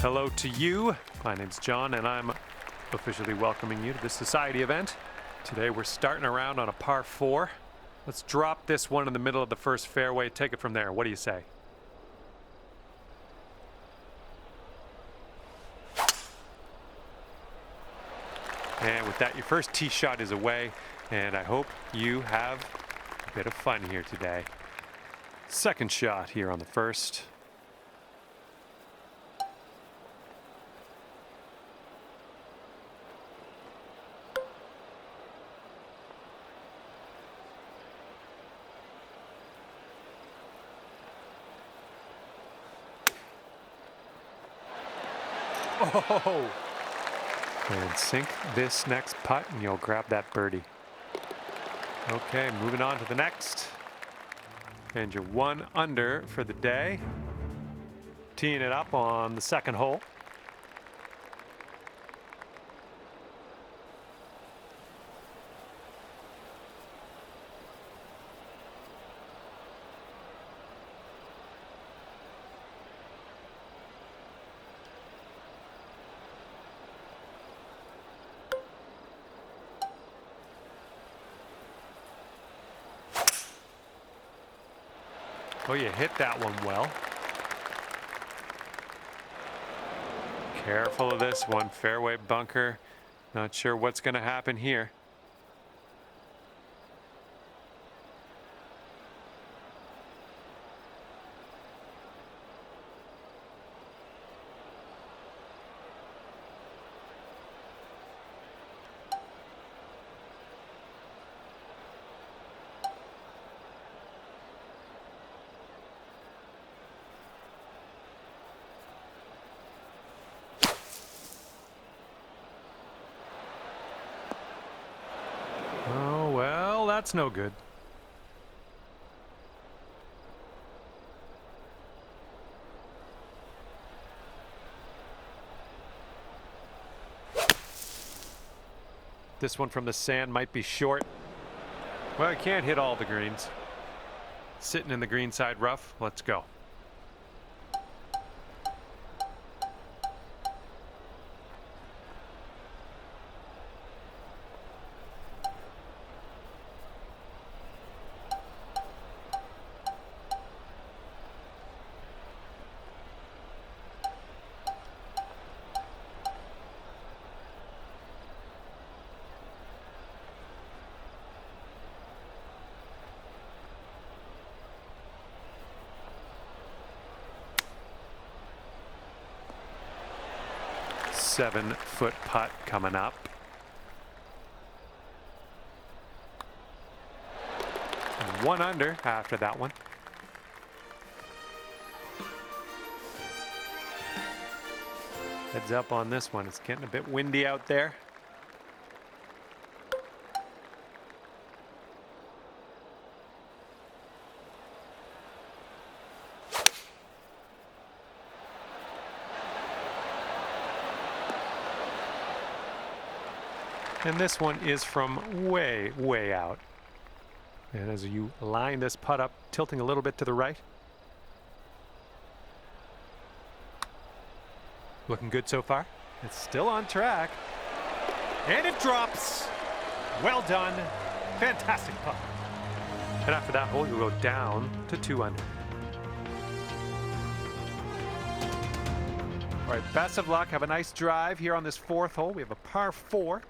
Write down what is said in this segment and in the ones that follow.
Hello to you. My name's John, and I'm officially welcoming you to this society event. Today we're starting around on a par 4. Let's drop this one in the middle of the first fairway, take it from there. What do you say? And with that, your first tee shot is away, and I hope you have a bit of fun here today. Second shot here on the first. Oh! And sink this next putt and you'll grab that birdie. Okay, moving on to the next. And you're 1 under for the day. Teeing it up on the second hole. Oh, you hit that one well. Careful of this one, fairway bunker. Not sure what's going to happen here. Oh, well, that's no good. This one from the sand might be short. Well, I can't hit all the greens. Sitting in the greenside rough. Let's go. Seven-foot putt coming up. And 1 under after that one. Heads up on this one. It's getting a bit windy out there. And this one is from way, way out. And as you line this putt up, tilting a little bit to the right. Looking good so far. It's still on track. And it drops. Well done. Fantastic putt. And after that hole, you'll go down to 2 under. All right, best of luck. Have a nice drive here on this 4th hole. We have a par 4.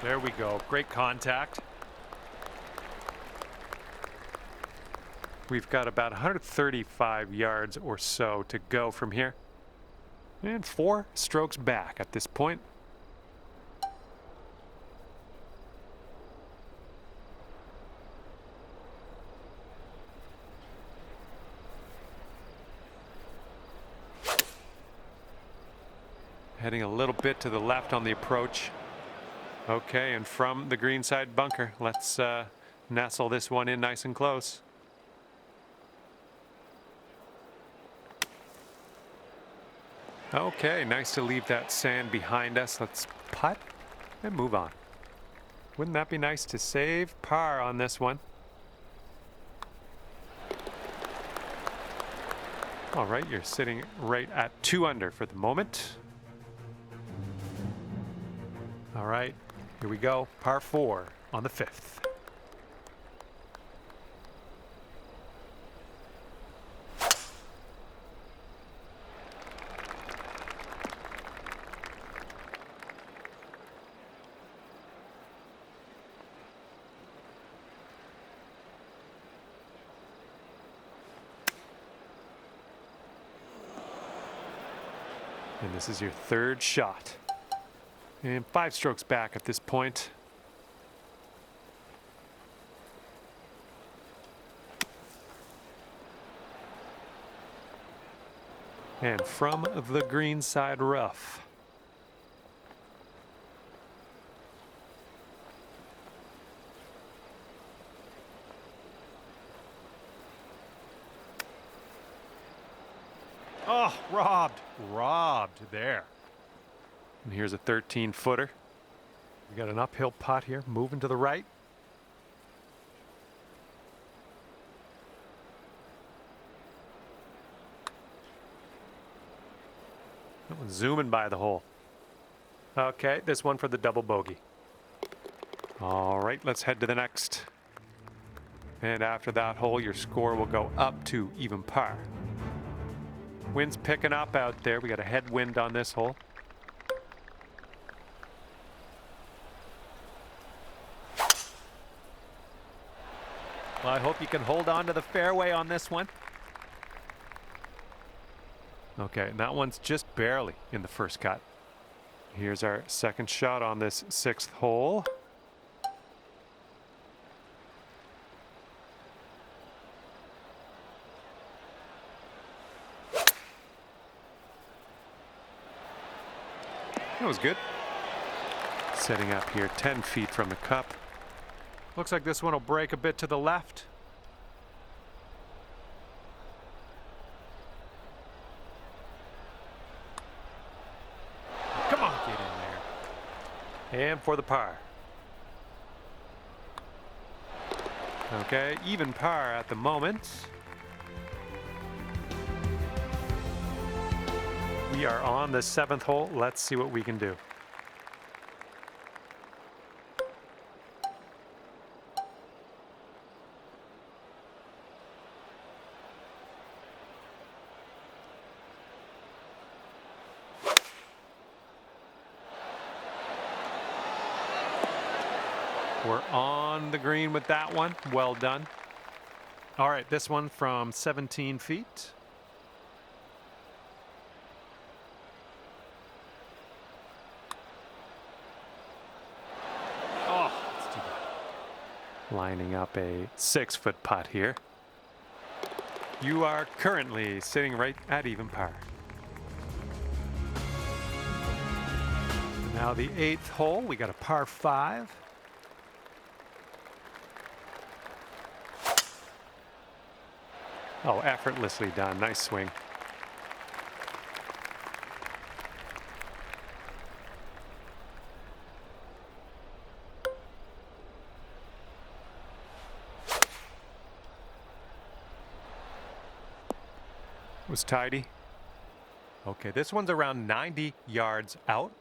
There we go. Great contact. We've got about 135 yards or so to go from here. And 4 strokes back at this point. Heading a little bit to the left on the approach. Okay, and from the greenside bunker, let's nestle this one in nice and close. Okay, nice to leave that sand behind us. Let's putt and move on. Wouldn't that be nice to save par on this one? All right, you're sitting right at 2 under for the moment. All right, here we go. Par 4 on the 5th. And this is your 3rd shot. And 5 strokes back at this point. And from the green side rough. Oh, robbed there. And here's a 13-footer. We got an uphill putt here, moving to the right. That one's zooming by the hole. Okay, this one for the double bogey. All right, let's head to the next. And after that hole, your score will go up to even par. Wind's picking up out there. We got a headwind on this hole. Well, I hope you can hold on to the fairway on this one. Okay, and that one's just barely in the first cut. Here's our 2nd shot on this 6th hole. That was good. Setting up here 10 feet from the cup. Looks like this one will break a bit to the left. Come on, get in there. And for the par. Okay, even par at the moment. We are on the 7th hole. Let's see what we can do. We're on the green with that one. Well done. All right, this one from 17 feet. Oh, that's too bad. Lining up a 6-foot putt here. You are currently sitting right at even par. Now the 8th hole, we got a par 5. Oh, effortlessly done. Nice swing. Was tidy. Okay, this one's around 90 yards out.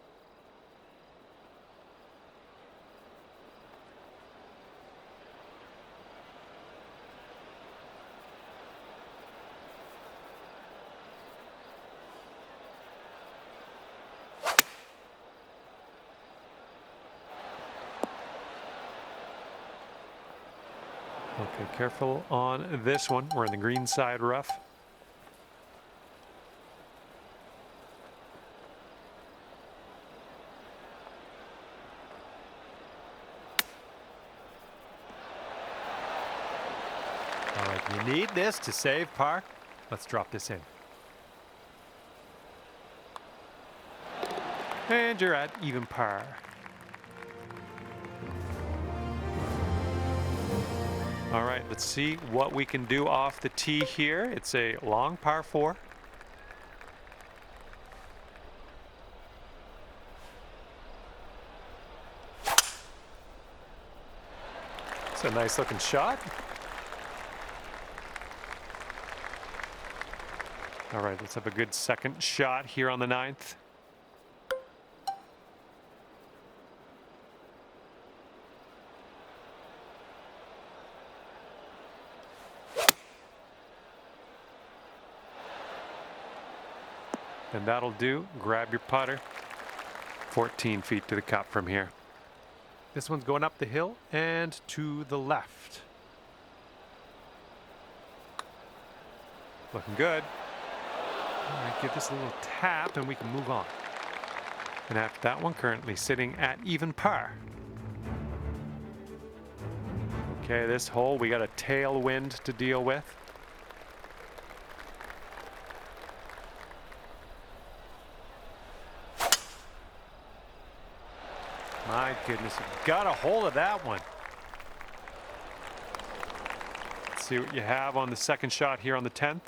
Okay, careful on this one. We're in the green side rough. All right, you need this to save par. Let's drop this in. And you're at even par. All right, let's see what we can do off the tee here. It's a long par 4. It's a nice looking shot. All right, let's have a good second shot here on the 9th. And that'll do. Grab your putter. 14 feet to the cup from here. This one's going up the hill and to the left. Looking good. All right, give this a little tap and we can move on. And after that one, currently sitting at even par. Okay, this hole, we got a tailwind to deal with. My goodness, got a hold of that one. Let's see what you have on the second shot here on the 10th.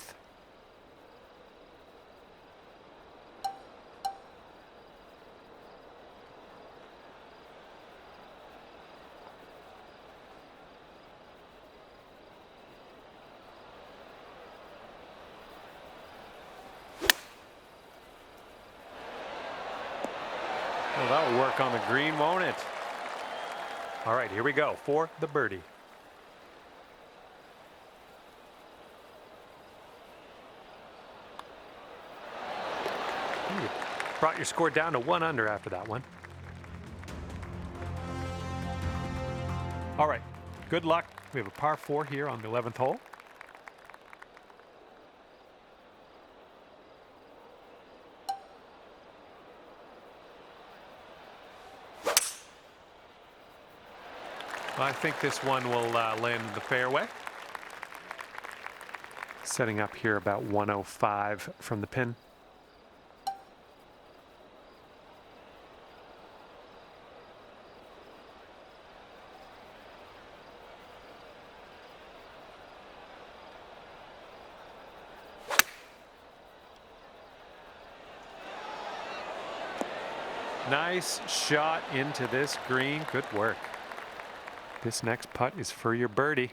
Well, that'll work on the green, won't it? All right, here we go for the birdie. Ooh, brought your score down to 1 under after that one. All right, good luck. We have a par 4 here on the 11th hole. I think this one will land in the fairway. Setting up here about 105 from the pin. Nice shot into this green. Good work. This next putt is for your birdie.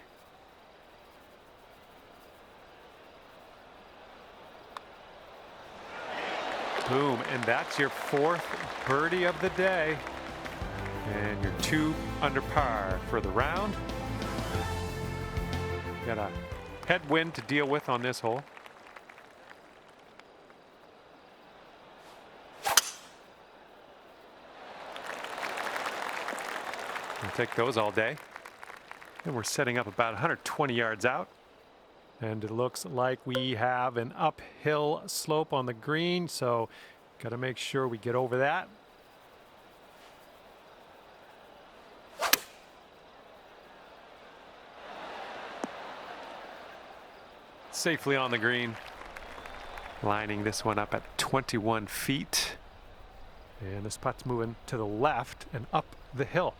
Boom, and that's your 4th birdie of the day. And you're 2 under par for the round. Got a headwind to deal with on this hole. We'll take those all day. And we're setting up about 120 yards out. And it looks like we have an uphill slope on the green, so got to make sure we get over that. Safely on the green. Lining this one up at 21 feet. And this putt's moving to the left and up the hill.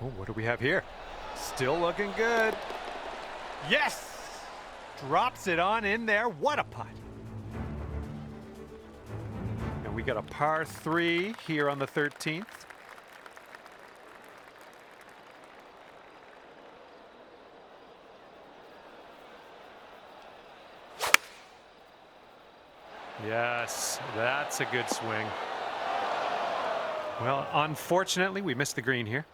Oh, what do we have here? Still looking good. Yes! Drops it on in there. What a putt. And we got a par 3 here on the 13th. Yes, that's a good swing. Well, unfortunately, we missed the green here.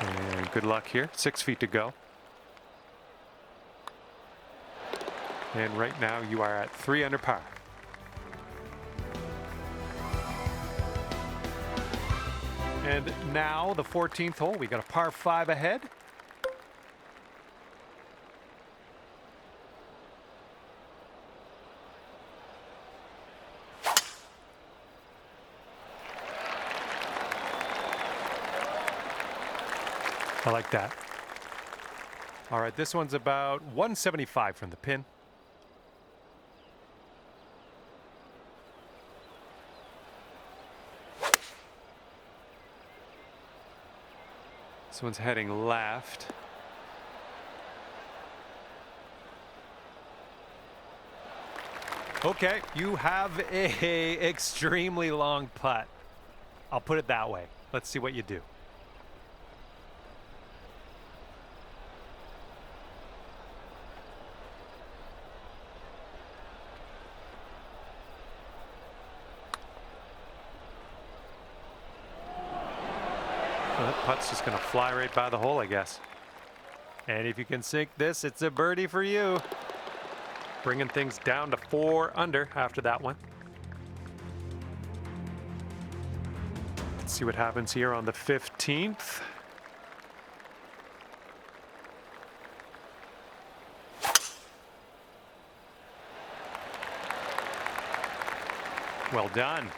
And good luck here. 6 feet to go. And right now you are at 3 under par. And now the 14th hole, we got a par 5 ahead. I like that. All right, this one's about 175 from the pin. This one's heading left. Okay, you have a extremely long putt. I'll put it that way. Let's see what you do. Well, that putt's just going to fly right by the hole, I guess. And if you can sink this, it's a birdie for you. Bringing things down to 4 under after that one. Let's see what happens here on the 15th. Well done.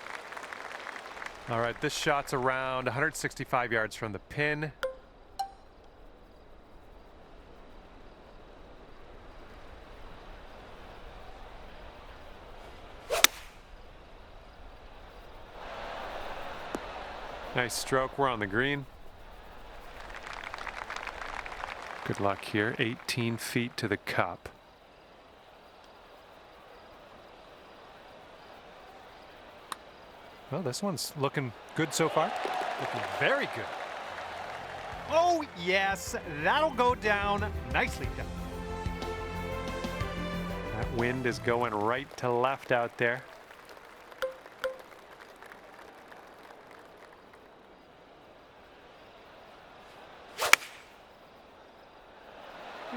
All right, this shot's around 165 yards from the pin. Nice stroke. We're on the green. Good luck here. 18 feet to the cup. Well, this one's looking good so far. Looking very good. Oh, yes. That'll go down. Nicely done. That wind is going right to left out there.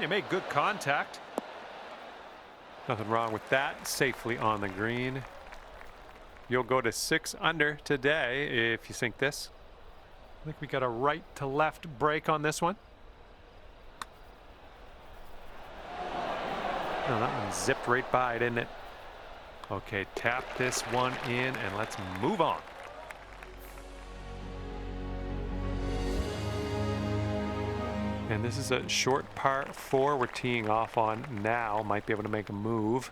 You made good contact. Nothing wrong with that. Safely on the green. You'll go to 6 under today if you sink this. I think we got a right to left break on this one. Oh, that one zipped right by, didn't it? Okay, tap this one in and let's move on. And this is a short par 4 we're teeing off on now. Might be able to make a move.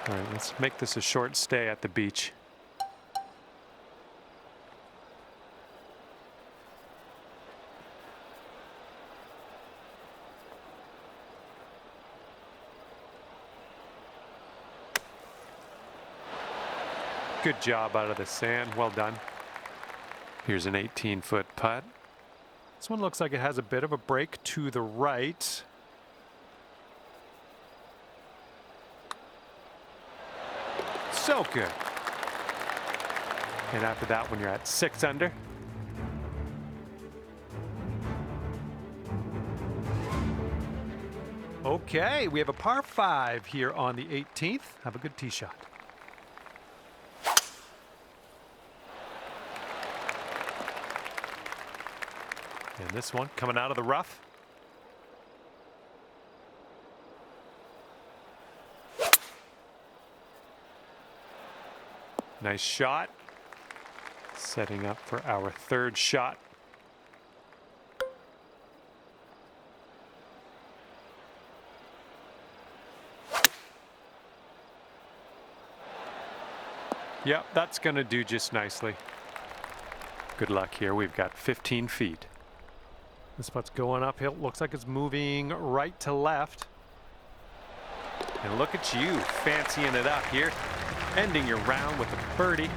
All right, let's make this a short stay at the beach. Good job out of the sand. Well done. Here's an 18-foot putt. This one looks like it has a bit of a break to the right. So good. And after that one, you're at 6 under. Okay, we have a par 5 here on the 18th. Have a good tee shot. And this one coming out of the rough. Nice shot. Setting up for our 3rd shot. Yep, that's going to do just nicely. Good luck here. We've got 15 feet. This putt's going uphill. Looks like it's moving right to left. And look at you fancying it up here. Ending your round with a birdie.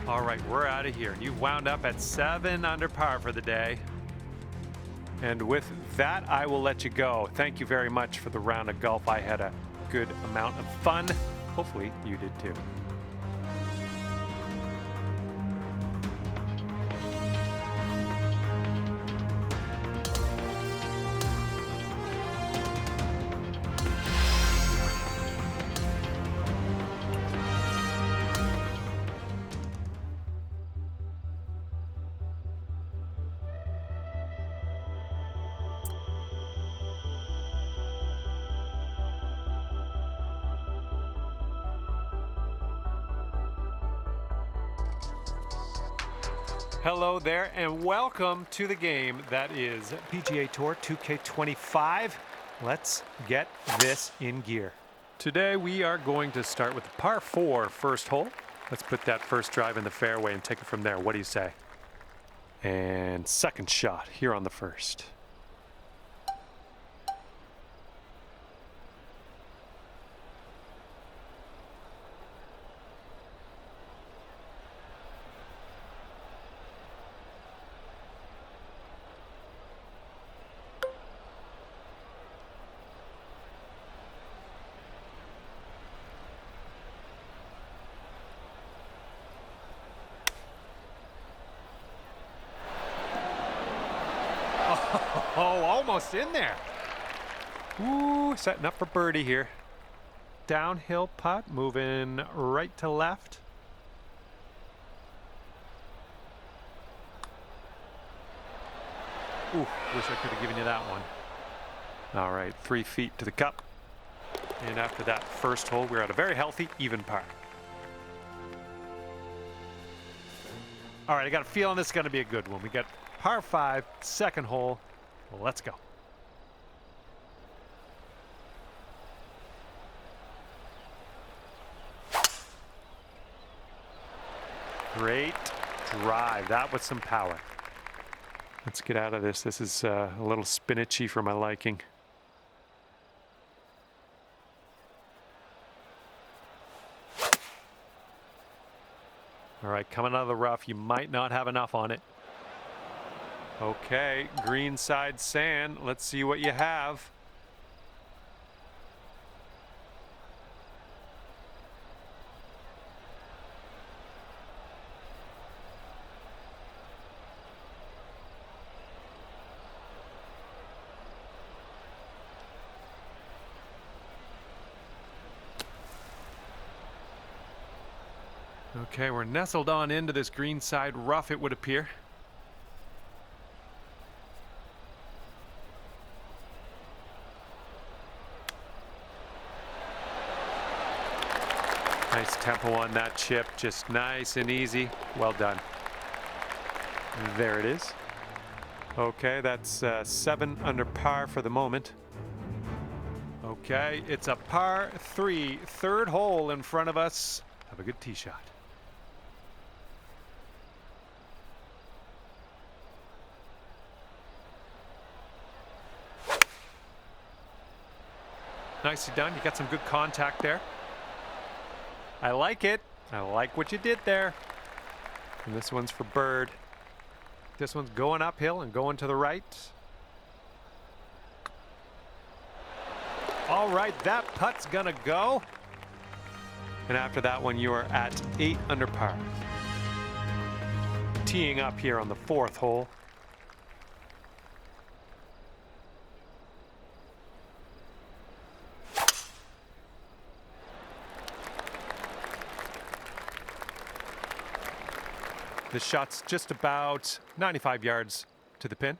All right, we're out of here. You wound up at 7 under par for the day. And with that, I will let you go. Thank you very much for the round of golf. I had a good amount of fun. Hopefully you did too. Hello there and welcome to the game that is PGA Tour 2K25. Let's get this in gear. Today we are going to start with the par 4 first hole. Let's put that first drive in the fairway and take it from there. What do you say? And second shot here on the first. Oh, almost in there. Ooh, setting up for birdie here. Downhill putt, moving right to left. Ooh, wish I could have given you that one. All right, 3 feet to the cup. And after that first hole, we're at a very healthy, even par. All right, I got a feeling this is going to be a good one. We got par 5, second hole. Let's go. Great drive. That was some power. Let's get out of this. This is a little spinachy for my liking. All right, coming out of the rough, you might not have enough on it. Okay, green side sand. Let's see what you have. Okay, we're nestled on into this green side rough, it would appear. Nice tempo on that chip, just nice and easy. Well done. There it is. Okay, that's 7 under par for the moment. Okay, it's a par 3, third hole in front of us. Have a good tee shot. Nicely done. You got some good contact there. I like it. I like what you did there. And this one's for bird. This one's going uphill and going to the right. All right, that putt's gonna go. And after that one, you are at 8 under par. Teeing up here on the 4th hole. This shot's just about 95 yards to the pin.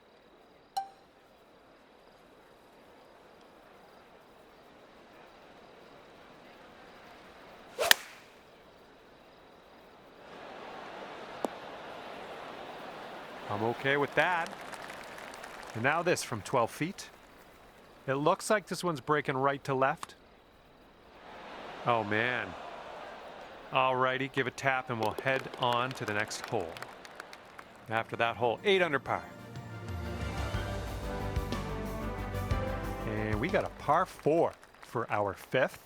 I'm okay with that. And now this from 12 feet. It looks like this one's breaking right to left. Oh man. Alrighty, give a tap and we'll head on to the next hole. After that hole, 8 under par. And we got a par 4 for our 5th.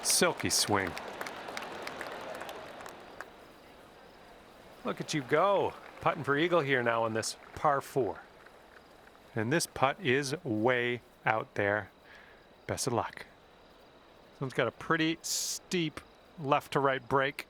Silky swing. Look at you go. Putting for eagle here now on this par 4. And this putt is way out there. Best of luck. This one's got a pretty steep left to right break.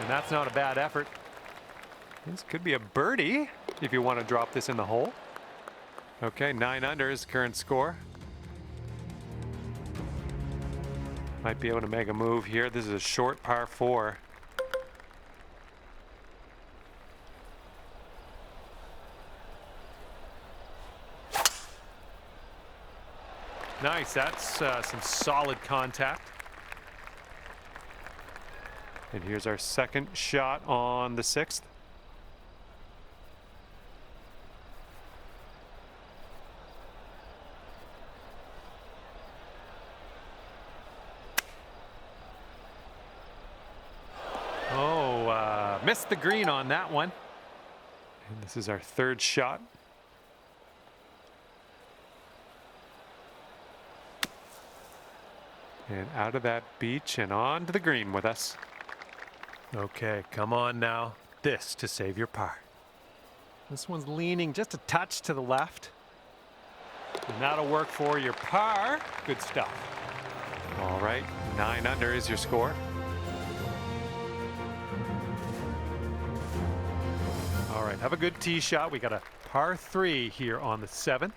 And that's not a bad effort. This could be a birdie if you want to drop this in the hole. Okay, 9 under is current score. Might be able to make a move here. This is a short par 4. Nice, that's some solid contact. And here's our second shot on the 6th. Oh, missed the green on that one. And this is our third shot. And out of that beach and on to the green with us. Okay, come on now. This to save your par. This one's leaning just a touch to the left. And that'll work for your par. Good stuff. All right, 9 under is your score. All right, have a good tee shot. We got a par 3 here on the 7th.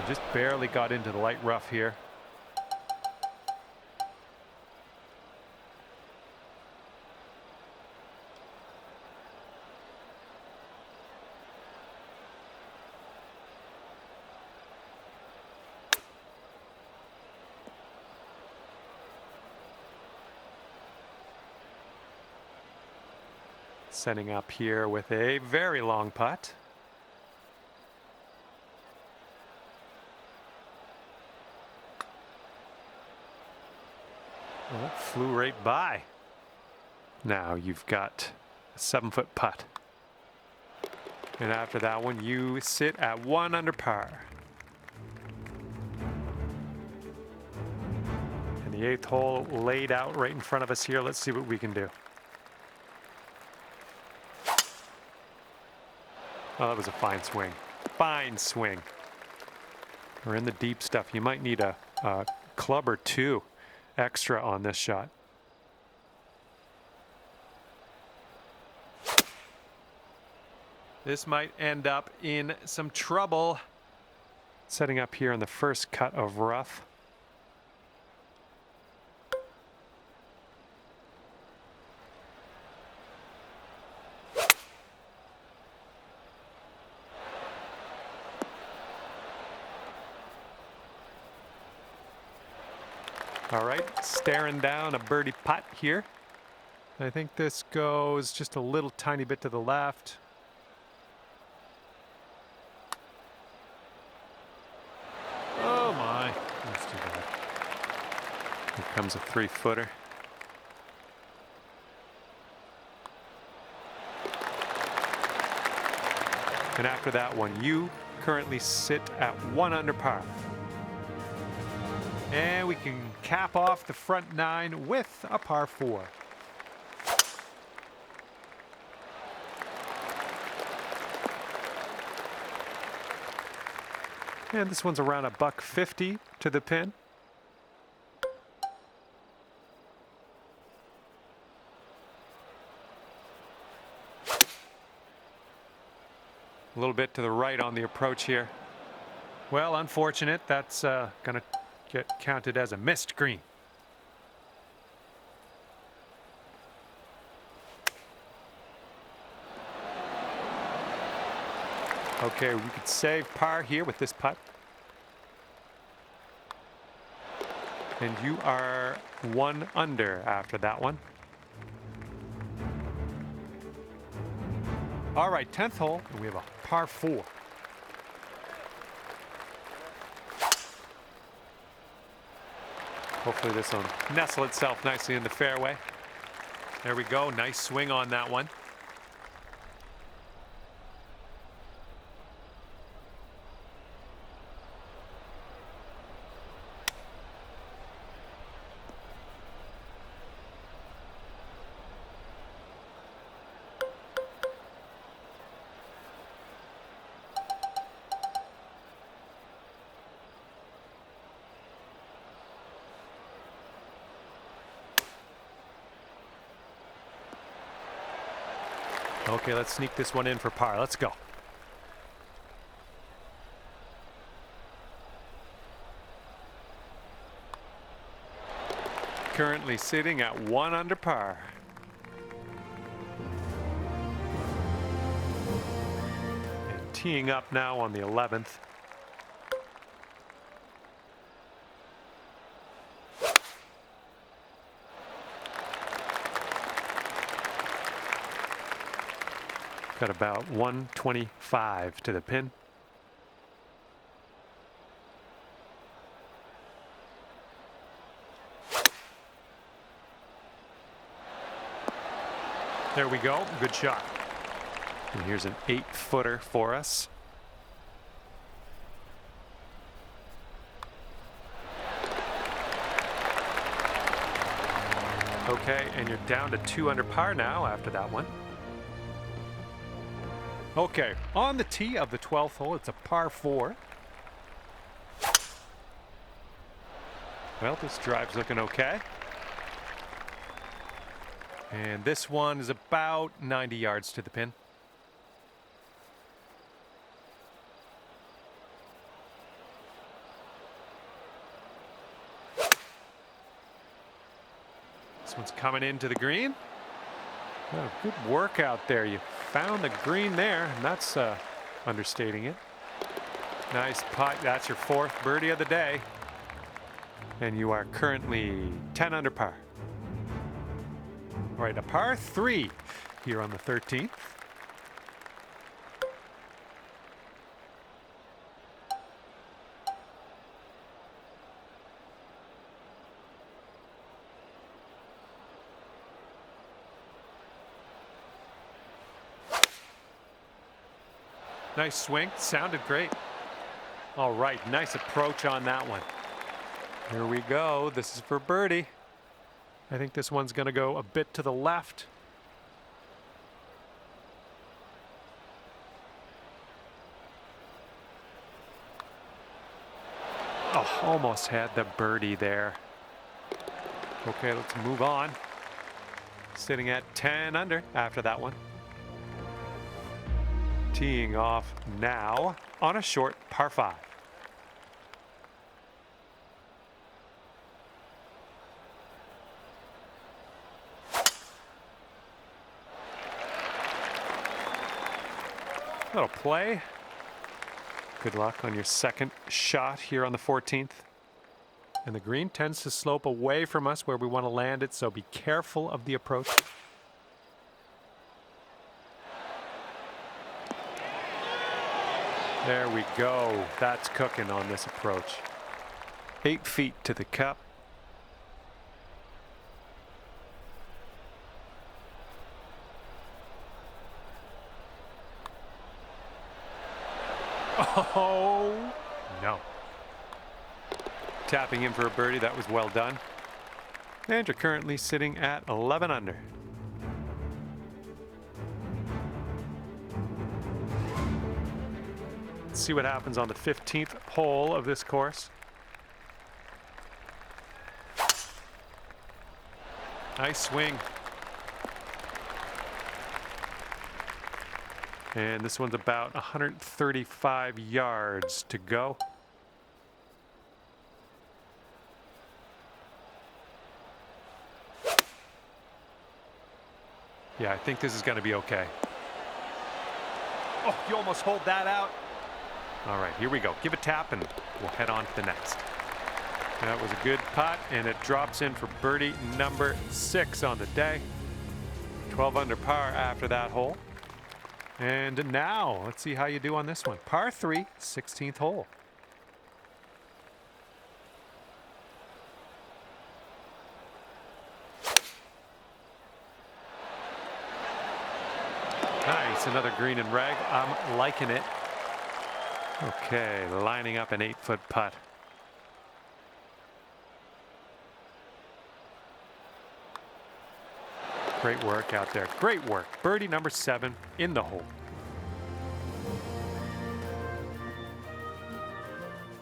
Just barely got into the light rough here. Setting up here with a very long putt. Well, that flew right by. Now you've got a 7-foot putt. And after that one, you sit at 1 under par. And the 8th hole laid out right in front of us here. Let's see what we can do. Oh, that was a fine swing. Fine swing. We're in the deep stuff. You might need a club or 2 extra on this shot. This might end up in some trouble. Setting up here on the first cut of rough. All right, staring down a birdie putt here. I think this goes just a little tiny bit to the left. Oh my, that's too bad. Here comes a 3-footer. And after that one, you currently sit at 1 under par. And we can cap off the front 9 with a par 4. And this one's around $150 to the pin. A little bit to the right on the approach here. Well, unfortunate. That's going to get counted as a missed green. Okay, we could save par here with this putt. And you are 1 under after that one. All right, 10th hole, and we have a par 4. Hopefully this will nestle itself nicely in the fairway. There we go, nice swing on that one. Okay, let's sneak this one in for par. Let's go. Currently sitting at 1 under par. And teeing up now on the 11th. Got about 125 to the pin. There we go. Good shot. And here's an 8-footer for us. Okay, and you're down to 2 under par now after that one. Okay, on the tee of the 12th hole, it's a par 4. Well, this drive's looking okay. And this one is about 90 yards to the pin. This one's coming into the green. Oh, good work out there. You found the green there, and that's understating it. Nice putt. That's your 4th birdie of the day. And you are currently 10 under par. All right, a par 3 here on the 13th. Nice swing, sounded great. All right, nice approach on that one. Here we go, this is for birdie. I think this one's gonna go a bit to the left. Oh, almost had the birdie there. Okay, let's move on. Sitting at 10 under after that one. Teeing off now on a short par 5. That'll play. Good luck on your second shot here on the 14th. And the green tends to slope away from us where we want to land it, so be careful of the approach. There we go. That's cooking on this approach. 8 feet to the cup. Oh, no. Tapping in for a birdie. That was well done. And you're currently sitting at 11 under. Let's see what happens on the 15th hole of this course. Nice swing. And this one's about 135 yards to go. Yeah, I think this is going to be okay. Oh, you almost hold that out. All right, here we go. Give a tap and we'll head on to the next. That was a good putt, and it drops in for birdie number 6 on the day. 12 under par after that hole. And now, let's see how you do on this one. Par 3, 16th hole. Nice, another green and rag. I'm liking it. Okay, lining up an 8-foot putt. Great work out there. Great work. Birdie number 7 in the hole.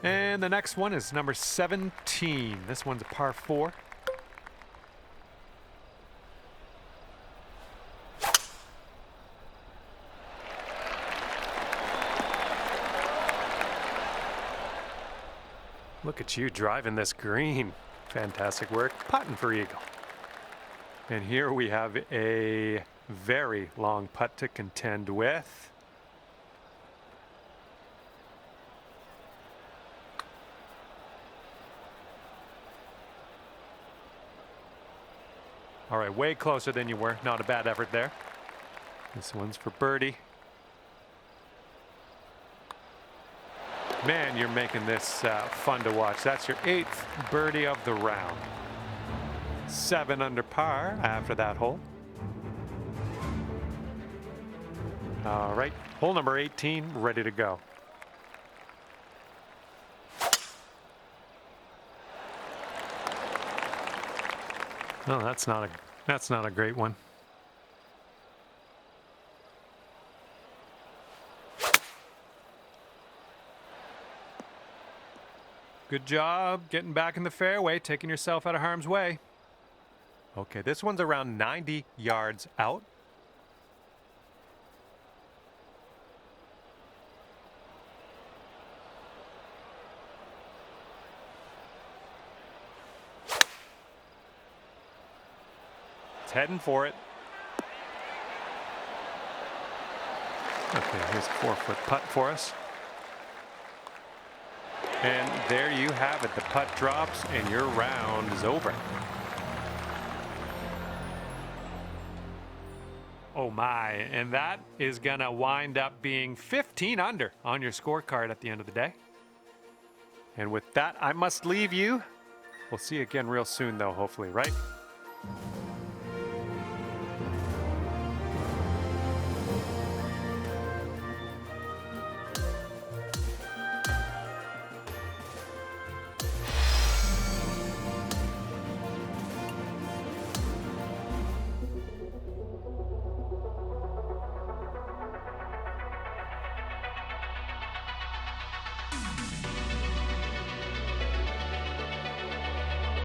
And the next one is number 17. This one's a par 4. Look at you driving this green. Fantastic work. Putting for eagle. And here we have a very long putt to contend with. All right, way closer than you were. Not a bad effort there. This one's for birdie. Man, you're making this fun to watch. That's your 8th birdie of the round. 7 under par after that hole. All right, hole number 18, ready to go. Oh, that's not a great one. Good job getting back in the fairway, taking yourself out of harm's way. Okay, this one's around 90 yards out. It's heading for it. Okay, here's a 4-foot putt for us. And there you have it. The putt drops and your round is over. Oh my, and that is gonna wind up being 15 under on your scorecard at the end of the day. And with that, I must leave you. We'll see you again real soon though, hopefully, right?